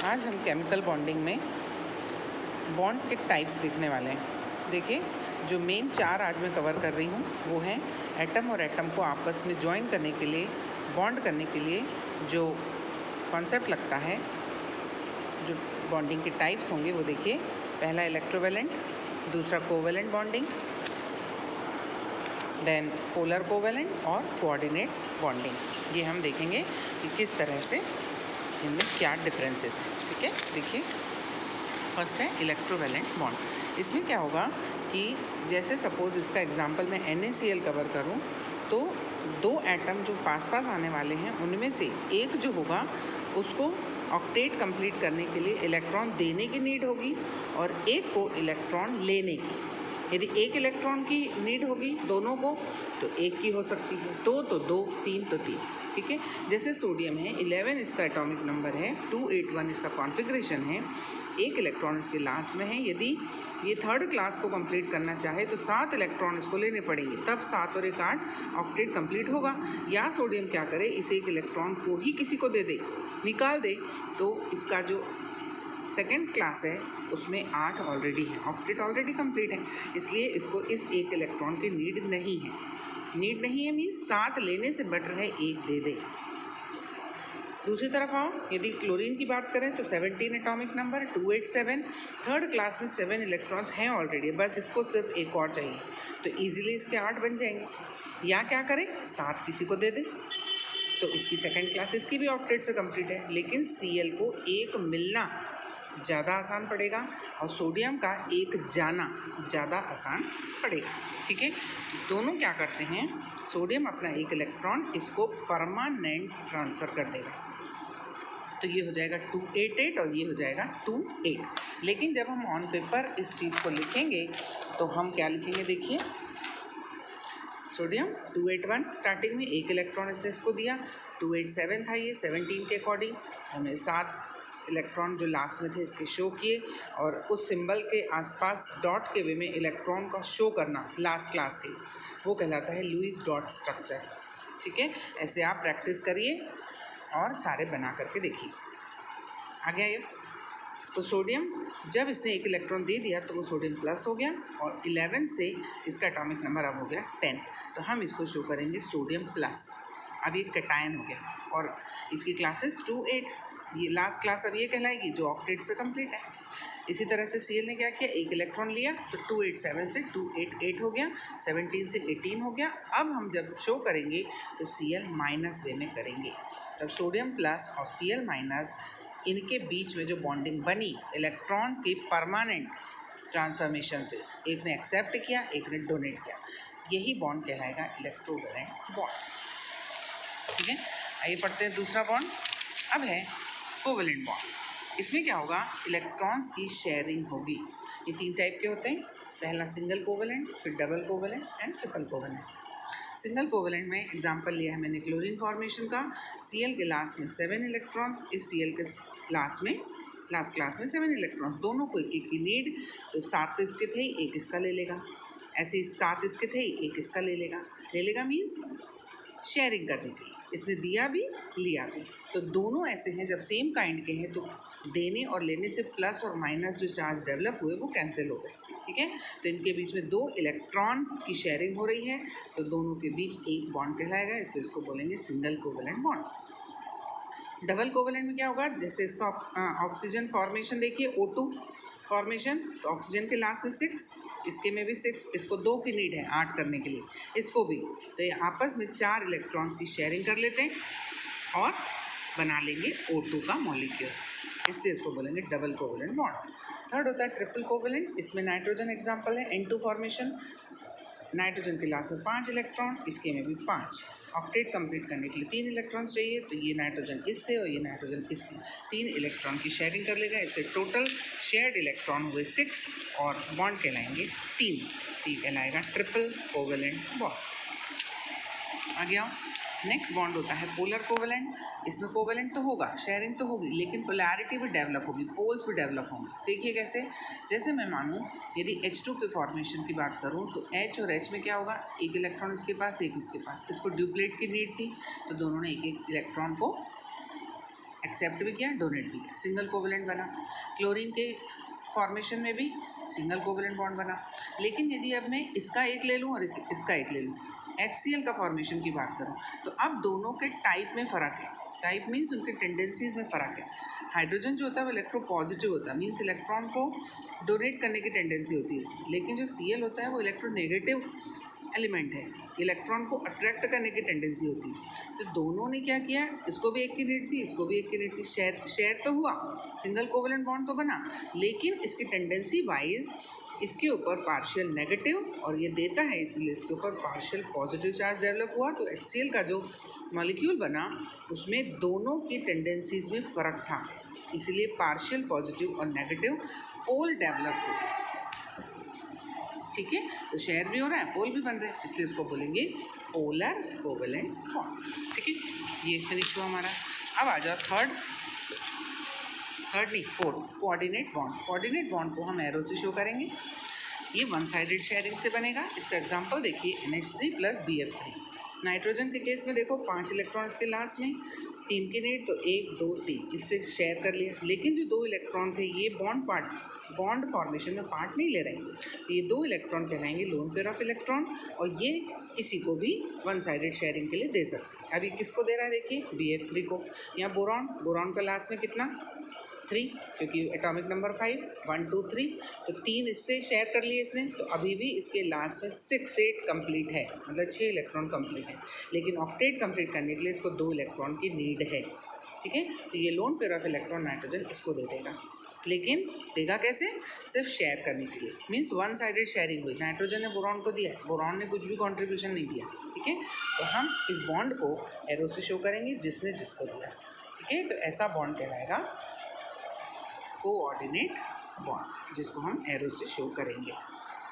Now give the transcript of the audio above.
आज हम chemical bonding में बॉन्ड्स के टाइप्स देखने वाले हैं। देखिए, जो मेन 4 आज मैं कवर कर रही हूँ वो हैं एटम और एटम को आपस में ज्वाइन करने के लिए, बॉन्ड करने के लिए जो कॉन्सेप्ट लगता है, जो बॉन्डिंग के टाइप्स होंगे वो देखिए। पहला इलेक्ट्रोवेलेंट, दूसरा covalent bonding, then polar covalent और कोऑर्डिनेट बॉन्डिंग। ये हम देखेंगे कि किस तरह से इनमें क्या डिफरेंसेस हैं। ठीक है, देखिए फर्स्ट है इलेक्ट्रोवेलेंट बॉन्ड। इसमें क्या होगा कि जैसे सपोज इसका एग्जांपल मैं NaCl कवर करूं तो 2 एटम जो पास पास आने वाले हैं उनमें से एक जो होगा उसको ऑक्टेट कंप्लीट करने के लिए इलेक्ट्रॉन देने की नीड होगी और एक को इलेक्ट्रॉन लेने की। यदि एक इलेक्ट्रॉन की नीड होगी दोनों को तो एक की हो सकती है, 2 तो 2, 3 तो 3। ठीक है, जैसे सोडियम है 11 इसका एटॉमिक नंबर है, 281 इसका कॉन्फ़िगरेशन है, एक इलेक्ट्रॉन इसके लास्ट में है। यदि ये 3rd क्लास को कंप्लीट करना चाहे तो 7 इलेक्ट्रॉन इसको लेने पड़ेंगे, तब 7 और 1 8 ऑक्टेट कंप्लीट होगा। या सोडियम क्या करे, इस एक इलेक्ट्रॉन को ही किसी को दे दे, निकाल दे, तो इसका जो 2nd क्लास है उसमें 8 ऑलरेडी है, ऑक्टेट ऑलरेडी कंप्लीट है, इसलिए इसको इस एक इलेक्ट्रॉन की नीड नहीं है। नीड नहीं है मीन्स 7 लेने से बेटर है एक दे दे। दूसरी तरफ आओ, यदि क्लोरीन की बात करें तो 17 एटॉमिक नंबर, 287, 3rd क्लास में 7 इलेक्ट्रॉन्स हैं ऑलरेडी, बस इसको सिर्फ एक और चाहिए तो ईजिली इसके 8 बन जाएंगे। या क्या करें, 7 किसी को दे दे तो इसकी 2nd क्लास इसकी भी ऑक्टेट से कंप्लीट है, लेकिन Cl को एक मिलना ज़्यादा आसान पड़ेगा और सोडियम का एक जाना ज़्यादा आसान पड़ेगा। ठीक है, तो दोनों क्या करते हैं, सोडियम अपना एक इलेक्ट्रॉन इसको परमानेंट ट्रांसफ़र कर देगा, तो ये हो जाएगा 288 और ये हो जाएगा 28। लेकिन जब हम ऑन पेपर इस चीज़ को लिखेंगे तो हम क्या लिखेंगे, देखिए सोडियम 281 स्टार्टिंग में एक इलेक्ट्रॉन इसको दिया, 287 था ये 17 के अकॉर्डिंग, हमने 7 इलेक्ट्रॉन जो लास्ट में थे इसके शो किए और उस सिंबल के आसपास डॉट के वे में इलेक्ट्रॉन का शो करना लास्ट क्लास के, वो कहलाता है लुईस डॉट स्ट्रक्चर। ठीक है, ऐसे आप प्रैक्टिस करिए और सारे बना करके देखिए। आ गया ये, तो सोडियम जब इसने एक इलेक्ट्रॉन दे दिया तो वो सोडियम प्लस हो गया और 11 से इसका एटॉमिक नंबर अब हो गया 10, तो हम इसको शो करेंगे सोडियम प्लस। अब ये कैटायन हो गया और इसकी क्लासेस 2 8, ये लास्ट क्लास अब ये कहलाएगी जो ऑक्टेट से कंप्लीट है। इसी तरह से Cl ने क्या किया, एक इलेक्ट्रॉन लिया तो 287 से 288 हो गया, 17 से 18 हो गया। अब हम जब शो करेंगे तो Cl माइनस वे में करेंगे, तब सोडियम प्लस और Cl माइनस इनके बीच में जो बॉन्डिंग बनी इलेक्ट्रॉन्स की परमानेंट ट्रांसफॉर्मेशन से, एक ने एक्सेप्ट किया एक ने डोनेट किया, यही बॉन्ड कहलाएगा इलेक्ट्रोवेलेंट बॉन्ड। ठीक है, आइए पढ़ते हैं दूसरा बॉन्ड। अब है कोवेलेंट बॉन्ड। इसमें क्या होगा, इलेक्ट्रॉन्स की शेयरिंग होगी। ये 3 टाइप के होते हैं, पहला सिंगल कोवेलेंट, फिर double covalent and triple covalent. Single covalent में एग्जांपल लिया है मैंने क्लोरीन फॉर्मेशन का, Cl के लास्ट में 7 इलेक्ट्रॉन्स, इस Cl के लास्ट क्लास में 7 इलेक्ट्रॉन्स, दोनों को एक एक की नीड, तो 7 तो इसके थे ही, एक इसका ले लेगा, ऐसे ही 7 इसके थे ही, एक इसका ले लेगा मीन्स शेयरिंग करने के लिए, इसने दिया भी लिया भी। तो दोनों ऐसे हैं जब सेम काइंड के हैं तो देने और लेने से प्लस और माइनस जो चार्ज डेवलप हुए वो कैंसिल हो गए। ठीक है, तो इनके बीच में 2 इलेक्ट्रॉन की शेयरिंग हो रही है तो दोनों के बीच एक बॉन्ड कहलाएगा, इसलिए इसको बोलेंगे single covalent bond. Double covalent में क्या होगा, जैसे इसका ऑक्सीजन फॉर्मेशन देखिए O2 फॉर्मेशन, तो ऑक्सीजन के लास्ट में 6, इसके में भी 6, इसको 2 की नीड है 8 करने के लिए, इसको भी, तो ये आपस में 4 इलेक्ट्रॉन्स की शेयरिंग कर लेते हैं और बना लेंगे O2 का मॉलिक्यूल, इसलिए इसको बोलेंगे डबल कोवेलेंट बॉन्ड। 3rd होता है ट्रिपल कोवेलेंट, इसमें नाइट्रोजन एग्जाम्पल है, N2 फॉर्मेशन, नाइट्रोजन के लास्ट में 5 इलेक्ट्रॉन, इसके में भी 5, ऑक्टेट कंप्लीट करने के लिए 3 इलेक्ट्रॉन चाहिए, तो ये नाइट्रोजन इससे और ये नाइट्रोजन इससे 3 इलेक्ट्रॉन की शेयरिंग कर लेगा, इससे टोटल शेयर्ड इलेक्ट्रॉन हुए 6 और बॉन्ड कहलाएंगे 3, तो ये कहलाएगा ट्रिपल कोवेलेंट बॉन्ड। आ गया, नेक्स्ट बॉन्ड होता है पोलर कोवेलेंट। इसमें कोवेलेंट तो होगा, शेयरिंग तो होगी, लेकिन पोलैरिटी भी डेवलप होगी, पोल्स भी डेवलप होंगे। देखिए कैसे, जैसे मैं मानूँ यदि H2 के फॉर्मेशन की बात करूँ तो H और H में क्या होगा, एक इलेक्ट्रॉन इसके पास एक इसके पास, इसको ड्यूप्लेट की नीड थी तो दोनों ने एक एक इलेक्ट्रॉन को एक्सेप्ट भी किया, डोनेट भी किया, सिंगल कोवेलेंट बना। क्लोरीन के फॉर्मेशन में भी सिंगल कोवेलेंट बॉन्ड बना। लेकिन यदि अब मैं इसका एक ले लूँ और इसका एक ले लूँ, HCl का फॉर्मेशन की बात करूँ, तो अब दोनों के टाइप में फ़र्क है। टाइप मीन्स उनके टेंडेंसीज़ में फ़र्क है। हाइड्रोजन जो होता है वो इलेक्ट्रोपॉजिटिव होता है, मीन्स इलेक्ट्रॉन को डोनेट करने की टेंडेंसी होती है इसमें। लेकिन जो Cl होता है वो इलेक्ट्रोनेगेटिव एलिमेंट है, इलेक्ट्रॉन को अट्रैक्ट करने की टेंडेंसी होती है। तो दोनों ने क्या किया, इसको भी एक की नीड थी, इसको भी एक की नीड थी, शेयर तो हुआ, सिंगल कोवेलेंट बॉन्ड तो बना, लेकिन इसकी टेंडेंसी वाइज इसके ऊपर पार्शियल नेगेटिव और ये देता है, इसलिए इसके ऊपर पार्शियल पॉजिटिव चार्ज डेवलप हुआ। तो HCl का जो मॉलिक्यूल बना उसमें दोनों की टेंडेंसीज में फ़र्क था, इसलिए पार्शियल पॉजिटिव और नेगेटिव पोल डेवलप हुए। ठीक है, तो शेयर भी हो रहा है, पोल भी बन रहे हैं, इसलिए इसको बोलेंगे पोलर कोवेलेंट बॉन्ड। ठीक है, ये फिनिश हुआ हमारा। अब आ जाओ fourth, coordinate bond. Coordinate bond को हम एरो से शो करेंगे। ये वन साइडेड शेयरिंग से बनेगा। इसका एग्जांपल देखिए, NH3 + BF3। नाइट्रोजन के केस में देखो 5 इलेक्ट्रॉन इसके लास्ट में, 3 की नीड, तो 1 2 3 इससे शेयर कर लिया। लेकिन जो 2 इलेक्ट्रॉन थे ये बॉन्ड फॉर्मेशन में पार्ट नहीं ले रहे हैं, तो ये 2 इलेक्ट्रॉन कहलाएंगे लोन पेयर ऑफ इलेक्ट्रॉन, और ये किसी को भी वन साइडेड शेयरिंग के लिए दे सकते हैं। अभी किसको दे रहा है देखिए, BF3 को। यहाँ बोरॉन का लास्ट में कितना 3, क्योंकि एटॉमिक नंबर 5 1 2 3, तो 3 इससे शेयर कर लिए इसने, तो अभी भी इसके लास्ट में 6 8 कंप्लीट है, मतलब 6 इलेक्ट्रॉन कंप्लीट है। लेकिन ऑक्टेट कंप्लीट करने के लिए इसको 2 इलेक्ट्रॉन की नीड है। ठीक है, तो ये lone pair of electron nitrogen इसको दे देगा, लेकिन देगा कैसे, सिर्फ शेयर करने के लिए, मीन्स वन साइडेड शेयरिंग हुई। नाइट्रोजन ने बोरॉन को दिया, बोरॉन ने कुछ भी कॉन्ट्रीब्यूशन नहीं दिया। ठीक है, तो हम इस बॉन्ड को एरो से शो करेंगे, जिसने जिसको दिया। ठीक है, तो ऐसा बॉन्ड कहलाएगा कोऑर्डिनेट बॉन्ड, जिसको हम एरो से शो करेंगे।